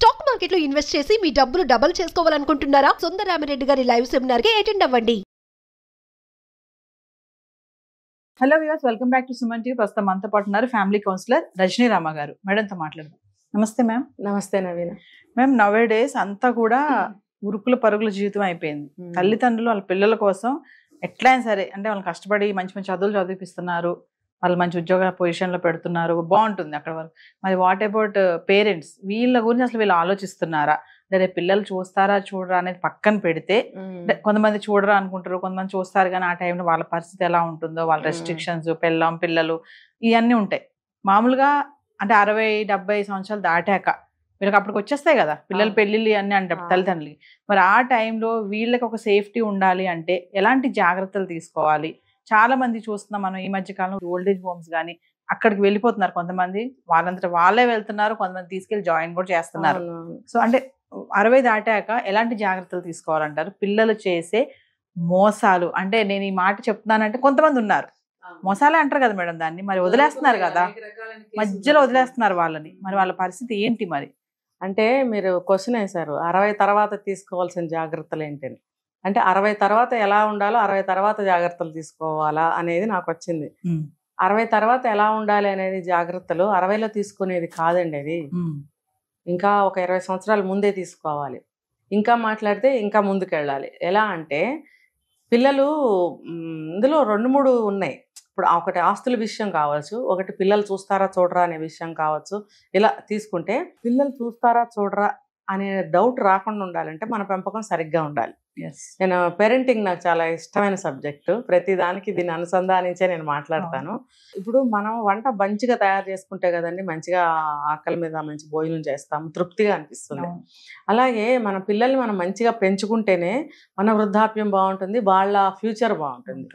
Stock market లో invest చేసి మీ డబ్బులు డబుల్ చేసుకోవాలనుకుంటున్నారా? సుందరరామిరెడ్డి గారి లైవ్ సెమినార్ కి అటెండ్ అవ్వండి. Hello viewers, welcome back to Suman TV. ప్రస్తుతం మనతో పాటు ఉన్నారు ఫ్యామిలీ కౌన్సిలర్ రజనీ రామ గారు. మేడంతో మాట్లాడదాం. నమస్తే మ్యామ్. నమస్తే నవీన. మ్యామ్, నవే డేస్ అంతా కూడా ఉరుకుల పరుగుల జీవితం అయిపోయింది. తల్లిదండ్రులు వాళ్ళ పిల్లల కోసం ఎట్లయినా సరే అంటే వాళ్ళు కష్టపడి మంచి మంచి చదువులు చదివిపిస్తున్నారు, వాళ్ళు మంచి ఉద్యోగ పొజిషన్లో పెడుతున్నారు, బాగుంటుంది అక్కడ వరకు. మరి వాట్ అబౌట్ పేరెంట్స్? వీళ్ళ గురించి అసలు వీళ్ళు ఆలోచిస్తున్నారా? అంటే పిల్లలు చూస్తారా చూడరా అనేది పక్కన పెడితే, కొంతమంది చూడరా అనుకుంటారు, కొంతమంది చూస్తారు, కానీ ఆ టైంలో వాళ్ళ పరిస్థితి ఎలా ఉంటుందో, వాళ్ళ రెస్ట్రిక్షన్స్, పిల్లలు ఇవన్నీ ఉంటాయి. మామూలుగా అంటే 60-70 సంవత్సరాలు దాటాక వీళ్ళకి అప్పటికి వచ్చేస్తాయి కదా పిల్లలు, పెళ్ళిళ్ళు అన్నీ అంటే తల్లిదండ్రులకి. మరి ఆ టైంలో వీళ్ళకి ఒక సేఫ్టీ ఉండాలి అంటే ఎలాంటి జాగ్రత్తలు తీసుకోవాలి? చాలా మంది చూస్తున్నాం మనం ఈ మధ్య కాలంలో, ఓల్డేజ్ హోమ్స్ కానీ అక్కడికి వెళ్ళిపోతున్నారు. కొంతమంది వాళ్ళంతటా వాళ్ళే వెళ్తున్నారు, కొంతమంది తీసుకెళ్లి జాయిన్ కూడా చేస్తున్నారు. సో అంటే 60 దాటాక ఎలాంటి జాగ్రత్తలు తీసుకోవాలంటారు? పిల్లలు చేసే మోసాలు అంటే, నేను ఈ మాట చెప్తున్నానంటే కొంతమంది ఉన్నారు మోసాలే అంటారు కదా మేడం దాన్ని, మరి వదిలేస్తున్నారు కదా, మధ్యలో వదిలేస్తున్నారు వాళ్ళని. మరి వాళ్ళ పరిస్థితి ఏంటి? మరి అంటే మీరు క్వశ్చన్ వేశారు 60 తర్వాత తీసుకోవాల్సిన జాగ్రత్తలు ఏంటని. అంటే 60 తర్వాత ఎలా ఉండాలో 60 తర్వాత జాగ్రత్తలు తీసుకోవాలా అనేది నాకు వచ్చింది. 60 తర్వాత ఎలా ఉండాలి అనేది జాగ్రత్తలు 60లో తీసుకునేది కాదండి. అది ఇంకా ఒక 20 సంవత్సరాల ముందే తీసుకోవాలి. ఇంకా మాట్లాడితే ఇంకా ముందుకు వెళ్ళాలి. ఎలా అంటే పిల్లలు ఇందులో 2-3 ఉన్నాయి. ఇప్పుడు ఒకటి ఆస్తుల విషయం కావచ్చు, ఒకటి పిల్లలు చూస్తారా చూడరా అనే విషయం కావచ్చు. ఇలా తీసుకుంటే పిల్లలు చూస్తారా చూడరా అనే డౌట్ రాకుండా ఉండాలంటే మన పెంపకం సరిగ్గా ఉండాలి. నేను పేరెంటింగ్ నాకు చాలా ఇష్టమైన సబ్జెక్టు. ప్రతి దానికి దీన్ని అనుసంధానించే నేను మాట్లాడతాను. ఇప్పుడు మనం వంట మంచిగా తయారు చేసుకుంటే కదండి మంచిగా ఆకలి మీద మంచి భోజనం చేస్తాము, తృప్తిగా అనిపిస్తుంది. అలాగే మన పిల్లల్ని మనం మంచిగా పెంచుకుంటేనే మన వృద్ధాప్యం బాగుంటుంది, వాళ్ళ ఫ్యూచర్ బాగుంటుంది.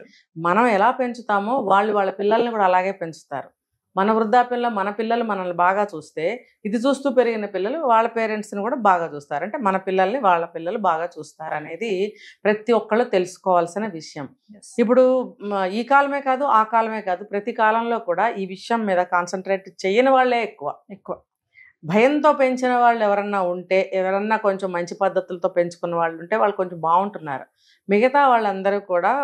మనం ఎలా పెంచుతామో వాళ్ళు వాళ్ళ పిల్లల్ని కూడా అలాగే పెంచుతారు. మన వృద్ధాప్యంలో మన పిల్లలు మనల్ని బాగా చూస్తే, ఇది చూస్తూ పెరిగిన పిల్లలు వాళ్ళ పేరెంట్స్ని కూడా బాగా చూస్తారు. అంటే మన పిల్లల్ని వాళ్ళ పిల్లలు బాగా చూస్తారు అనేది ప్రతి ఒక్కళ్ళు తెలుసుకోవాల్సిన విషయం. ఇప్పుడు ఈ కాలమే కాదు, ఆ కాలమే కాదు, ప్రతి కాలంలో కూడా ఈ విషయం మీద కాన్సన్ట్రేట్ చేయని వాళ్ళే ఎక్కువ. భయంతో పెంచిన వాళ్ళు ఎవరన్నా ఉంటే, ఎవరన్నా కొంచెం మంచి పద్ధతులతో పెంచుకున్న వాళ్ళు ఉంటే వాళ్ళు కొంచెం బాగుంటున్నారు. మిగతా వాళ్ళందరూ కూడా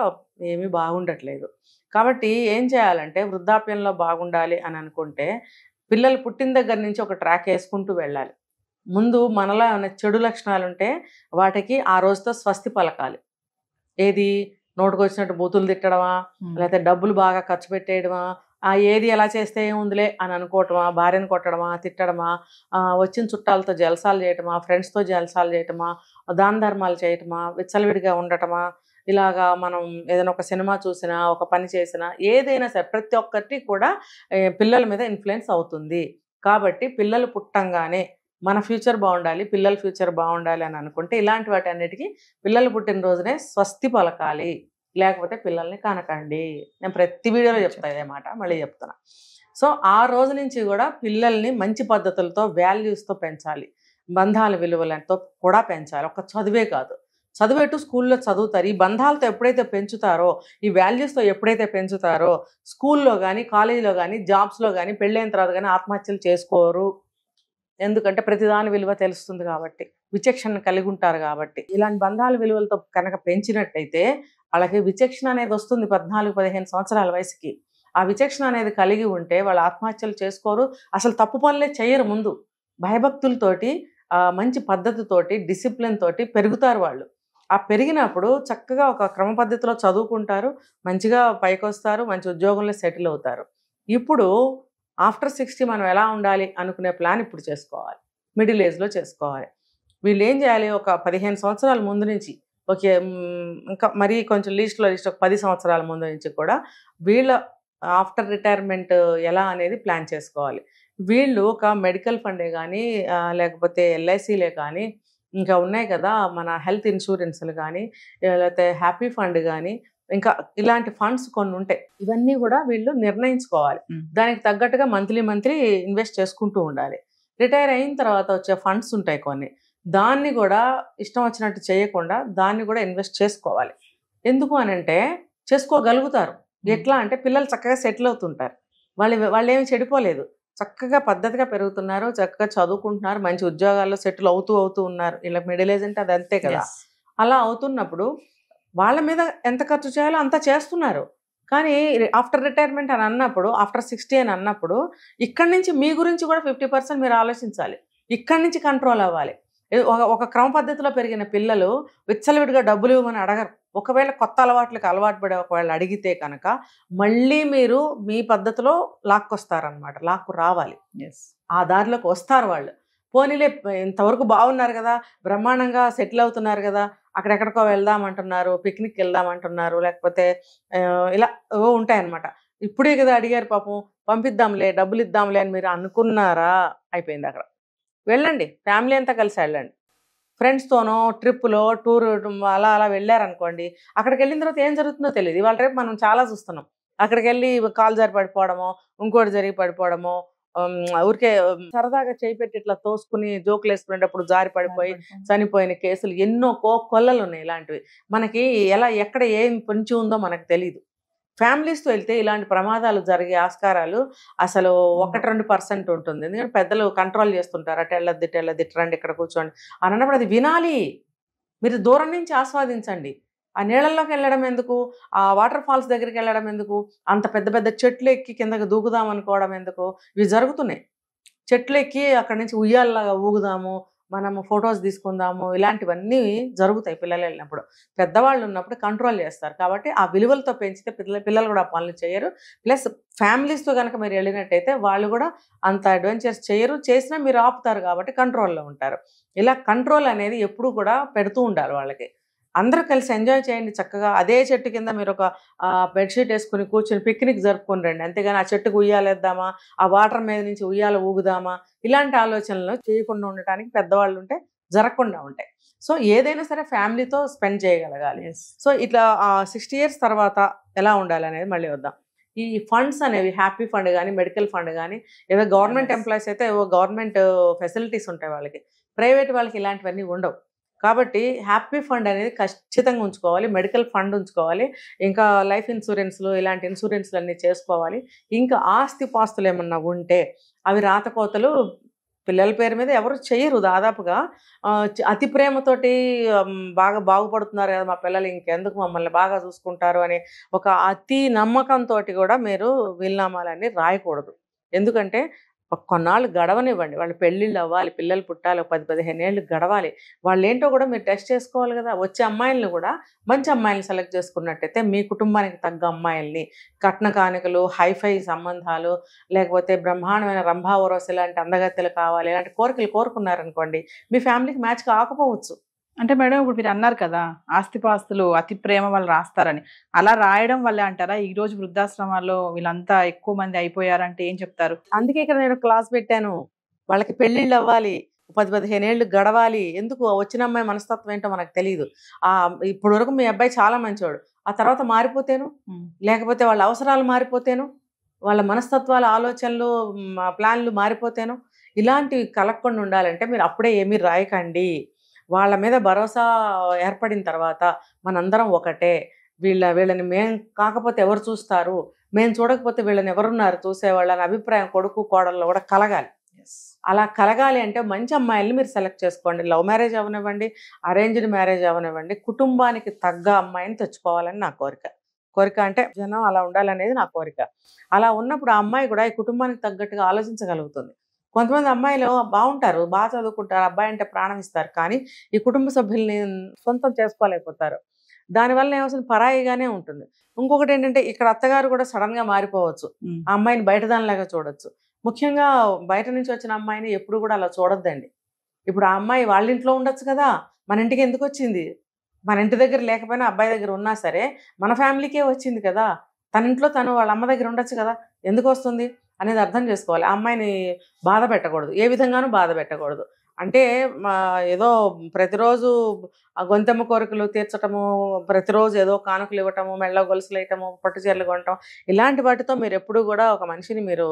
ఏమీ బాగుండట్లేదు. కాబట్టి ఏం చేయాలంటే, వృద్ధాప్యంలో బాగుండాలి అని అనుకుంటే పిల్లలు పుట్టిన దగ్గర నుంచి ఒక ట్రాక్ వేసుకుంటూ వెళ్ళాలి. ముందు మనలో ఏమైనా చెడు లక్షణాలు ఉంటే వాటికి ఆ రోజుతో స్వస్తి పలకాలి. ఏది నోటుకు వచ్చినట్టు బూతులు తిట్టడమా, లేకపోతే డబ్బులు బాగా ఖర్చు పెట్టేయడమా, ఏది ఎలా చేస్తే ఏముందిలే అని అనుకోవటమా, భార్యను కొట్టడమా, తిట్టడమా, వచ్చిన చుట్టాలతో జలసాలు చేయటమా, ఫ్రెండ్స్తో జలసాలు చేయటమా, దాన ధర్మాలు చేయటమా, విచ్చలవిడిగా ఉండటమా, ఇలాగా మనం ఏదైనా ఒక సినిమా చూసినా, ఒక పని చేసినా, ఏదైనా సరే ప్రతి ఒక్కటి కూడా పిల్లల మీద ఇన్ఫ్లుయెన్స్ అవుతుంది. కాబట్టి పిల్లలు పుట్టంగానే మన ఫ్యూచర్ బాగుండాలి, పిల్లల ఫ్యూచర్ బాగుండాలి అని అనుకుంటే ఇలాంటి వాటి అన్నిటికీ పిల్లలు పుట్టిన రోజునే స్వస్తి పలకాలి, లేకపోతే పిల్లల్ని కనకండి. నేను ప్రతి వీడియోలో చెప్తా ఇదే మాట, మళ్ళీ చెప్తున్నా. సో ఆ రోజు నుంచి కూడా పిల్లల్ని మంచి పద్ధతులతో, వాల్యూస్తో పెంచాలి, బంధాల విలువలతో కూడా పెంచాలి. ఒక చదువే కాదు, చదివేట్టు స్కూల్లో చదువుతారు. ఈ బంధాలతో ఎప్పుడైతే పెంచుతారో, ఈ వాల్యూస్తో ఎప్పుడైతే పెంచుతారో, స్కూల్లో కానీ, కాలేజీలో కానీ, జాబ్స్లో కానీ, పెళ్ళైన తర్వాత కానీ ఆత్మహత్యలు చేసుకోరు. ఎందుకంటే ప్రతిదాని విలువ తెలుస్తుంది కాబట్టి, విచక్షణ కలిగి ఉంటారు కాబట్టి. ఇలాంటి బంధాల విలువలతో కనుక పెంచినట్టయితే వాళ్ళకి విచక్షణ అనేది వస్తుంది 14-15 సంవత్సరాల వయసుకి. ఆ విచక్షణ అనేది కలిగి ఉంటే వాళ్ళు ఆత్మహత్యలు చేసుకోరు, అసలు తప్పు పనులే చేయరు. ముందు భయభక్తులతోటి, మంచి పద్ధతితోటి, డిసిప్లిన్ తోటి పెరుగుతారు వాళ్ళు. ఆ పెరిగినప్పుడు చక్కగా ఒక క్రమ పద్ధతిలో చదువుకుంటారు, మంచిగా పైకి వస్తారు, మంచి ఉద్యోగంలో సెటిల్ అవుతారు. ఇప్పుడు ఆఫ్టర్ 60 మనం ఎలా ఉండాలి అనుకునే ప్లాన్ ఇప్పుడు చేసుకోవాలి, మిడిల్ ఏజ్లో చేసుకోవాలి. వీళ్ళు ఏం చేయాలి, ఒక 15 సంవత్సరాల ముందు నుంచి, ఓకే ఇంకా మరీ కొంచెం లీస్ట్ ఒక 10 సంవత్సరాల ముందు నుంచి కూడా వీళ్ళ ఆఫ్టర్ రిటైర్మెంట్ ఎలా అనేది ప్లాన్ చేసుకోవాలి. వీళ్ళు ఒక మెడికల్ ఫండే కానీ, లేకపోతే LICలే కానీ, ఇంకా ఉన్నాయి కదా మన హెల్త్ ఇన్సూరెన్స్లు కానీ, లేకపోతే హ్యాపీ ఫండ్ కానీ, ఇంకా ఇలాంటి ఫండ్స్ కొన్ని ఉంటాయి. ఇవన్నీ కూడా వీళ్ళు నిర్ణయించుకోవాలి. దానికి తగ్గట్టుగా మంత్లీ ఇన్వెస్ట్ చేసుకుంటూ ఉండాలి. రిటైర్ అయిన తర్వాత వచ్చే ఫండ్స్ ఉంటాయి కొన్ని, దాన్ని కూడా ఇష్టం వచ్చినట్టు చేయకుండా దాన్ని కూడా ఇన్వెస్ట్ చేసుకోవాలి. ఎందుకు అని అంటే చేసుకోగలుగుతారు. ఎట్లా అంటే పిల్లలు చక్కగా సెటిల్ అవుతుంటారు, వాళ్ళు ఏమి చెడిపోలేదు. చక్కగా పద్ధతిగా పెరుగుతున్నారు, చక్కగా చదువుకుంటున్నారు, మంచి ఉద్యోగాల్లో సెటిల్ అవుతూ ఉన్నారు. ఇలా మిడిల్ ఏజ్ అంటే అది అంతే కదా. అలా అవుతున్నప్పుడు వాళ్ళ మీద ఎంత ఖర్చు చేయాలో అంత చేస్తున్నారు. కానీ ఆఫ్టర్ రిటైర్మెంట్ అని అన్నప్పుడు, ఆఫ్టర్ 60 అని అన్నప్పుడు ఇక్కడి నుంచి మీ గురించి కూడా 50% మీరు ఆలోచించాలి. ఇక్కడి నుంచి కంట్రోల్ అవ్వాలి. ఒక క్రమ పద్ధతిలో పెరిగిన పిల్లలు విచ్చలవిడిగా డబ్బులు ఇవ్వమని అడగరు. ఒకవేళ కొత్త అలవాట్లకి అలవాటు పడే ఒకవేళ అడిగితే కనుక మళ్ళీ మీరు మీ పద్ధతిలో లాక్కొస్తారనమాట. లాక్కు రావాలి. ఆ దారిలోకి వస్తారు వాళ్ళు. పోనీలే ఇంతవరకు బాగున్నారు కదా, బ్రహ్మాండంగా సెటిల్ అవుతున్నారు కదా, అక్కడెక్కడికో వెళ్దామంటున్నారు, పిక్నిక్ వెళ్దామంటున్నారు, లేకపోతే ఇలా ఉంటాయన్నమాట. ఇప్పుడే కదా అడిగారు పాపం, పంపిద్దాంలే, డబ్బులు ఇద్దాంలే అని మీరు అనుకున్నారా, అయిపోయింది అక్కడ. వెళ్ళండి, ఫ్యామిలీ అంతా కలిసి వెళ్ళండి. ఫ్రెండ్స్తోనో ట్రిప్పులో టూర్ అలా అలా వెళ్ళారనుకోండి, అక్కడికి వెళ్ళిన తర్వాత ఏం జరుగుతుందో తెలియదు. ఇవాళ రేపు మనం చాలా చూస్తున్నాం. అక్కడికి వెళ్ళి కాలు జారి పడిపోవడమో, ఇంకోటి జరిగి పడిపోవడమో, ఊరికే సరదాగా చేయి పెట్టి ఇట్లా తోసుకుని జోకులు వేసుకునేటప్పుడు జారి పడిపోయి చనిపోయిన కేసులు ఎన్నో కొల్లలు ఉన్నాయి. ఇలాంటివి మనకి ఎక్కడ ఏం పొంచి ఉందో మనకు తెలియదు. ఫ్యామిలీస్తో వెళ్తే ఇలాంటి ప్రమాదాలు జరిగే ఆస్కారాలు అసలు 1-2% ఉంటుంది. ఎందుకంటే పెద్దలు కంట్రోల్ చేస్తుంటారు, అటు వెళ్ళొద్దు ఇటు వెళ్ళొద్దు, ఇటు రండి ఇక్కడ కూర్చోండి అని అన్నప్పుడు అది వినాలి. మీరు దూరం నుంచి ఆస్వాదించండి. ఆ నీళ్ళల్లోకి వెళ్ళడం ఎందుకు, ఆ వాటర్ ఫాల్స్ దగ్గరికి వెళ్ళడం ఎందుకు, అంత పెద్ద పెద్ద చెట్లు ఎక్కి కిందకి దూకుదాం అనుకోవడం ఎందుకు, ఇవి జరుగుతున్నాయి. చెట్లు ఎక్కి అక్కడి నుంచి ఉయ్యాలలాగా ఊగుదాము, మనము ఫొటోస్ తీసుకుందాము, ఇలాంటివన్నీ జరుగుతాయి పిల్లలు వెళ్ళినప్పుడు. పెద్దవాళ్ళు ఉన్నప్పుడు కంట్రోల్ చేస్తారు. కాబట్టి ఆ విలువలతో పెంచితే పిల్లలు కూడా పనులు చేయరు. ప్లస్ ఫ్యామిలీస్తో కనుక మీరు వెళ్ళినట్టయితే వాళ్ళు కూడా అంత అడ్వెంచర్స్ చేయరు, చేసినా మీరు ఆపుతారు కాబట్టి కంట్రోల్లో ఉంటారు. ఇలా కంట్రోల్ అనేది ఎప్పుడూ కూడా పెడుతూ ఉండాలి వాళ్ళకి. అందరూ కలిసి ఎంజాయ్ చేయండి చక్కగా. అదే చెట్టు కింద మీరు ఒక బెడ్షీట్ వేసుకుని కూర్చొని పిక్నిక్ జరుపుకొని రండి. అంతేగాని ఆ చెట్టుకు ఉయ్యాలేద్దామా, ఆ వాటర్ మీద నుంచి ఉయ్యాల ఊగుదామా, ఇలాంటి ఆలోచనలు చేయకుండా ఉండటానికి పెద్దవాళ్ళు ఉంటే జరగకుండా ఉంటాయి. సో ఏదైనా సరే ఫ్యామిలీతో స్పెండ్ చేయగలగాలి. సో ఇట్లా 60 years తర్వాత ఎలా ఉండాలి అనేది మళ్ళీ వద్దాం. ఈ ఫండ్స్ అనేవి హ్యాపీ ఫండ్ కానీ, మెడికల్ ఫండ్ కానీ, ఏదో గవర్నమెంట్ ఎంప్లాయీస్ అయితే ఏవో గవర్నమెంట్ ఫెసిలిటీస్ ఉంటాయి వాళ్ళకి, ప్రైవేట్ వాళ్ళకి ఇలాంటివన్నీ ఉండవు. కాబట్టి హ్యాపీ ఫండ్ అనేది ఖచ్చితంగా ఉంచుకోవాలి, మెడికల్ ఫండ్ ఉంచుకోవాలి, ఇంకా లైఫ్ ఇన్సూరెన్స్లు ఇలాంటి ఇన్సూరెన్స్లు అన్నీ చేసుకోవాలి. ఇంకా ఆస్తి పాస్తులు ఏమన్నా ఉంటే అవి రాతకోతలు పిల్లల పేరు మీద ఎవరు చేయరు దాదాపుగా. అతి ప్రేమతోటి బాగుపడుతున్నారు కదా మా పిల్లలు, ఇంకెందుకు మమ్మల్ని బాగా చూసుకుంటారు అని ఒక అతి నమ్మకంతో కూడా మీరు వీలునామాలన్నీ రాయకూడదు. ఎందుకంటే కొన్నాళ్ళు గడవనివ్వండి, వాళ్ళు పెళ్ళిళ్ళు అవ్వాలి, పిల్లలు పుట్టాలి, 10-15 ఏళ్ళు గడవాలి. వాళ్ళు ఏంటో కూడా మీరు టెస్ట్ చేసుకోవాలి కదా. వచ్చే అమ్మాయిలను కూడా మంచి అమ్మాయిలను సెలెక్ట్ చేసుకున్నట్టయితే మీ కుటుంబానికి తగ్గ అమ్మాయిల్ని, కట్న కానుకలు, హైఫై సంబంధాలు, లేకపోతే బ్రహ్మాండమైన రంభా ఊర్వశి లాంటి అందగత్తెలు కావాలి, ఇలాంటి కోరికలు కోరుకున్నారనుకోండి, మీ ఫ్యామిలీకి మ్యాచ్ కాకపోవచ్చు. అంటే మేడం ఇప్పుడు మీరు అన్నారు కదా ఆస్తిపాస్తులు అతి ప్రేమ వాళ్ళు రాస్తారని, అలా రాయడం వల్ల అంటారా ఈ రోజు వృద్ధాశ్రమాల్లో వీళ్ళంతా ఎక్కువ మంది అయిపోయారంటే ఏం చెప్తారు? అందుకే ఇక్కడ నేను క్లాస్ పెట్టాను, వాళ్ళకి పెళ్ళిళ్ళు అవ్వాలి, 10-15 ఏళ్ళు గడవాలి. ఎందుకు వచ్చిన అమ్మాయి మనస్తత్వం ఏంటో మనకు తెలియదు. ఇప్పటి వరకు మీ అబ్బాయి చాలా మంచివాడు, ఆ తర్వాత మారిపోతేను, లేకపోతే వాళ్ళ అవసరాలు మారిపోతేను, వాళ్ళ మనస్తత్వాల ఆలోచనలు ప్లాన్లు మారిపోతేను, ఇలాంటివి కలగకుండా ఉండాలంటే మీరు అప్పుడే ఏమీ రాయకండి. వాళ్ళ మీద భరోసా ఏర్పడిన తర్వాత మనందరం ఒకటే, వీళ్ళని మేము కాకపోతే ఎవరు చూస్తారు, మేము చూడకపోతే వీళ్ళని ఎవరున్నారు చూసేవాళ్ళని అభిప్రాయం కొడుకు కోడల్లో కూడా కలగాలి. అలా కలగాలి అంటే మంచి అమ్మాయిల్ని మీరు సెలెక్ట్ చేసుకోండి. లవ్ మ్యారేజ్ అవనివ్వండి, అరేంజ్డ్ మ్యారేజ్ అవనివ్వండి, కుటుంబానికి తగ్గ అమ్మాయిని తెచ్చుకోవాలని నా కోరిక అంటే జనం అలా ఉండాలనేది నా కోరిక. అలా ఉన్నప్పుడు ఆ అమ్మాయి కూడా ఈ కుటుంబానికి తగ్గట్టుగా ఆలోచించగలుగుతుంది. కొంతమంది అమ్మాయిలు బాగుంటారు, బాగా చదువుకుంటారు, అబ్బాయి అంటే ప్రాణం ఇస్తారు, కానీ ఈ కుటుంబ సభ్యుల్ని సొంతం చేసుకోలేకపోతారు. దానివల్ల ఏమవుతుంది, పరాయిగానే ఉంటుంది. ఇంకొకటి ఏంటంటే ఇక్కడ అత్తగారు కూడా సడన్గా మారిపోవచ్చు, ఆ అమ్మాయిని బయట దానిలాగా చూడొచ్చు. ముఖ్యంగా బయట నుంచి వచ్చిన అమ్మాయిని ఎప్పుడు కూడా అలా చూడొద్దండి. ఇప్పుడు ఆ అమ్మాయి వాళ్ళ ఇంట్లో ఉండొచ్చు కదా, మన ఇంటికి ఎందుకు వచ్చింది? మన ఇంటి దగ్గర లేకపోయినా అబ్బాయి దగ్గర ఉన్నా సరే మన ఫ్యామిలీకే వచ్చింది కదా, తన ఇంట్లో తను వాళ్ళ అమ్మ దగ్గర ఉండొచ్చు కదా, ఎందుకు వస్తుంది అనేది అర్థం చేసుకోవాలి. ఆ అమ్మాయిని బాధ పెట్టకూడదు, ఏ విధంగానూ బాధ పెట్టకూడదు. అంటే ఏదో ప్రతిరోజు గొంతెమ్మ కోరికలు తీర్చటము, ప్రతిరోజు ఏదో కానుకలు ఇవ్వటము, మెళ్ళ గొలుసులు వేయటము, పట్టు చీరలు కొనటం, ఇలాంటి వాటితో మీరు ఎప్పుడూ కూడా ఒక మనిషిని మీరు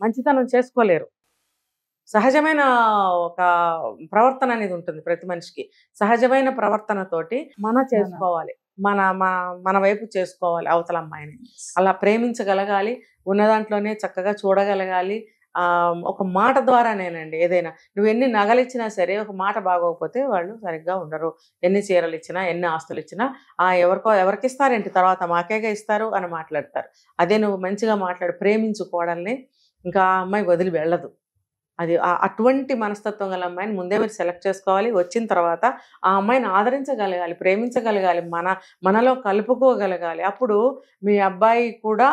మంచితనం చేసుకోలేరు. సహజమైన ఒక ప్రవర్తన అనేది ఉంటుంది ప్రతి మనిషికి. సహజమైన ప్రవర్తనతోటి చేసుకోవాలి, మన వైపు చేసుకోవాలి అవతల అమ్మాయిని. అలా ప్రేమించగలగాలి, ఉన్న దాంట్లోనే చక్కగా చూడగలగాలి, ఒక మాట ద్వారానేనండి ఏదైనా. నువ్వు ఎన్ని నగలు ఇచ్చినా సరే ఒక మాట బాగోకపోతే వాళ్ళు సరిగ్గా ఉండరు. ఎన్ని చీరలు ఇచ్చినా ఎన్ని ఆస్తులు ఇచ్చినా ఎవరికి ఇస్తారేంటి తర్వాత మాకేగా ఇస్తారు అని మాట్లాడతారు. అదే నువ్వు మంచిగా ప్రేమించు కోడల్ని, ఇంకా ఆ అమ్మాయి వదిలి వెళ్ళదు. అది అటువంటి మనస్తత్వం గల అమ్మాయిని ముందే మీరు సెలెక్ట్ చేసుకోవాలి. వచ్చిన తర్వాత ఆ అమ్మాయిని ఆదరించగలగాలి, ప్రేమించగలగాలి, మనలో కలుపుకోగలగాలి. అప్పుడు మీ అబ్బాయి కూడా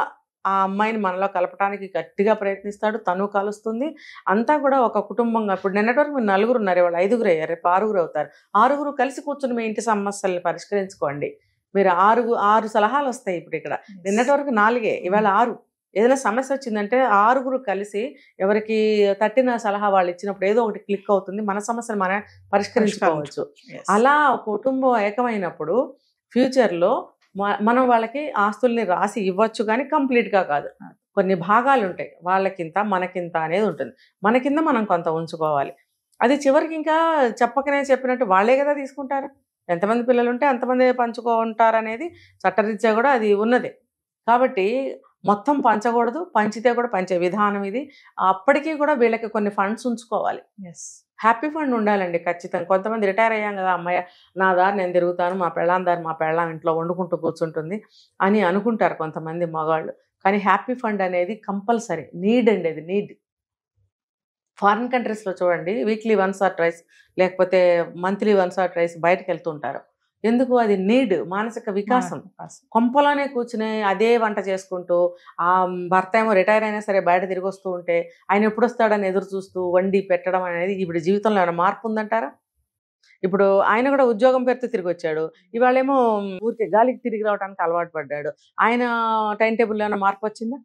ఆ అమ్మాయిని మనలో కలపడానికి గట్టిగా ప్రయత్నిస్తాడు, తను కలుస్తుంది. అంతా కూడా ఒక కుటుంబంగా. ఇప్పుడు నిన్నటి వరకు మీరు 4 ఉన్నారు, వాళ్ళు 5 అయ్యారు, రేపు 6 అవుతారు. 6 కలిసి కూర్చుని మీ ఇంటి సమస్యల్ని పరిష్కరించుకోండి. మీరు 6 సలహాలు వస్తాయి. ఇప్పుడు ఇక్కడ నిన్నటి వరకు 4, ఇవాళ 6. ఏదైనా సమస్య వచ్చిందంటే 6 కలిసి ఎవరికి తట్టిన సలహా వాళ్ళు ఇచ్చినప్పుడు ఏదో ఒకటి క్లిక్ అవుతుంది, మన సమస్యను మనం పరిష్కరించుకోవచ్చు. అలా కుటుంబం ఏకమైనప్పుడు ఫ్యూచర్లో మనం వాళ్ళకి ఆస్తుల్ని రాసి ఇవ్వచ్చు, కానీ కంప్లీట్గా కాదు. కొన్ని భాగాలు ఉంటాయి, వాళ్ళకింత మనకింత అనేది ఉంటుంది. మన కింద మనం కొంత ఉంచుకోవాలి. అది చివరికి ఇంకా చెప్పినట్టు వాళ్ళే కదా తీసుకుంటారు. ఎంతమంది పిల్లలు ఉంటే అంతమంది పంచుకుంటారు అనేది చట్టరీత్యా కూడా అది ఉన్నదే. కాబట్టి మొత్తం పంచకూడదు, పంచితే కూడా పంచే విధానం ఇది. అప్పటికీ కూడా వీళ్ళకి కొన్ని ఫండ్స్ ఉంచుకోవాలి. హ్యాపీ ఫండ్ ఉండాలండి ఖచ్చితంగా. కొంతమంది రిటైర్ అయ్యాం కదా, అమ్మాయి నా దారి నేను తిరుగుతాను, మా పెళ్ళాం ఇంట్లో వండుకుంటూ కూర్చుంటుంది అని అనుకుంటారు కొంతమంది మగాళ్ళు. కానీ హ్యాపీ ఫండ్ అనేది కంపల్సరీ, నీడ్ అండి, అది నీడ్. ఫారిన్ కంట్రీస్లో చూడండి, వీక్లీ వన్స్ ఆర్ ట్రైస్ లేకపోతే మంత్లీ వన్స్ ఆర్ ట్రైస్ బయటకు వెళ్తుంటారు. ఎందుకు? అది నీడ్, మానసిక వికాసం. కొంపలోనే కూర్చుని అదే వంట చేసుకుంటూ ఆ భర్త ఏమో రిటైర్ అయినా సరే బయట తిరిగి వస్తూ ఉంటే ఆయన ఎప్పుడు వస్తాడని ఎదురు చూస్తూ వండి పెట్టడం అనేది ఇప్పుడు జీవితంలో ఏమైనా మార్పు ఉందంటారా? ఇప్పుడు ఆయన కూడా ఉద్యోగం పేరుతో తిరిగి వచ్చాడు, ఇవాళేమో ఊరికే గాలికి తిరిగి రావడానికి అలవాటు పడ్డాడు. ఆయన టైం టేబుల్లో ఏమైనా మార్పు వచ్చిందా?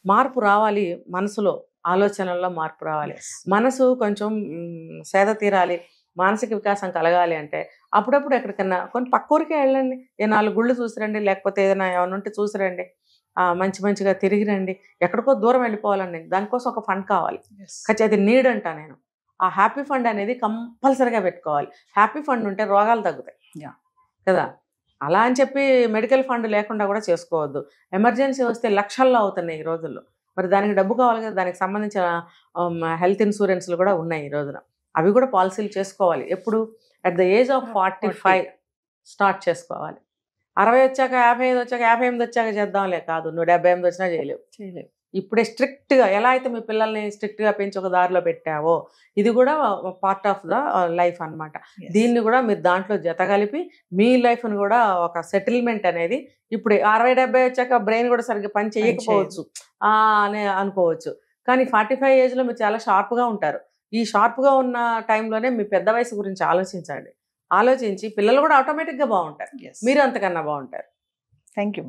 మార్పు రావాలి, మనసులో ఆలోచనల్లో మార్పు రావాలి. మనసు కొంచెం సేద తీరాలి, మానసిక వికాసం కలగాలి అంటే అప్పుడప్పుడు ఎక్కడికన్నా కొన్ని పక్క ఊరికే వెళ్ళండి, 4 గుళ్ళు చూసిరండి, లేకపోతే ఏదైనా ఏమైనా ఉంటే చూసిరండి, మంచిగా తిరిగి రండి. ఎక్కడికో దూరం వెళ్ళిపోవాలండి, దానికోసం ఒక ఫండ్ కావాలి. అది నీడ్ అంటా నేను. ఆ హ్యాపీ ఫండ్ అనేది కంపల్సరీగా పెట్టుకోవాలి. హ్యాపీ ఫండ్ ఉంటే రోగాలు తగ్గుతాయి కదా. అలా అని చెప్పి మెడికల్ ఫండ్ లేకుండా కూడా చేసుకోవద్దు. ఎమర్జెన్సీ వస్తే లక్షల్లో అవుతున్నాయి ఈ రోజుల్లో. మరి దానికి డబ్బు కావాలి కదా, దానికి సంబంధించిన హెల్త్ ఇన్సూరెన్స్లు కూడా ఉన్నాయి ఈ రోజున. అవి కూడా పాలసీలు చేసుకోవాలి. ఎప్పుడు? At the age of 45 start చేసుకోవాలి. 60 వచ్చాక, 55 వచ్చాక, 58 వచ్చాక చేద్దాంలే కాదు. నువ్వు 78 వచ్చినా చేయలేవు. ఇప్పుడే స్ట్రిక్ట్గా ఎలా అయితే మీ పిల్లల్ని స్ట్రిక్ట్గా పెంచి ఒక దారిలో పెట్టావో, ఇది కూడా పార్ట్ ఆఫ్ ద లైఫ్ అన్నమాట. దీన్ని కూడా మీరు దాంట్లో జత కలిపి మీ లైఫ్ని కూడా ఒక సెటిల్మెంట్ అనేది, ఇప్పుడు 60-70 వచ్చాక బ్రెయిన్ కూడా సరిగ్గా పని చేయకపోవచ్చు అని అనుకోవచ్చు. కానీ 45 ఏజ్లో మీరు చాలా షార్ప్గా ఉంటారు. ఈ షార్ప్గా ఉన్న టైంలోనే మీ పెద్ద వయసు గురించి ఆలోచించండి. ఆలోచించి పిల్లలు కూడా ఆటోమేటిక్గా బాగుంటారు, మీరు అంతకన్నా బాగుంటారు. Thank you.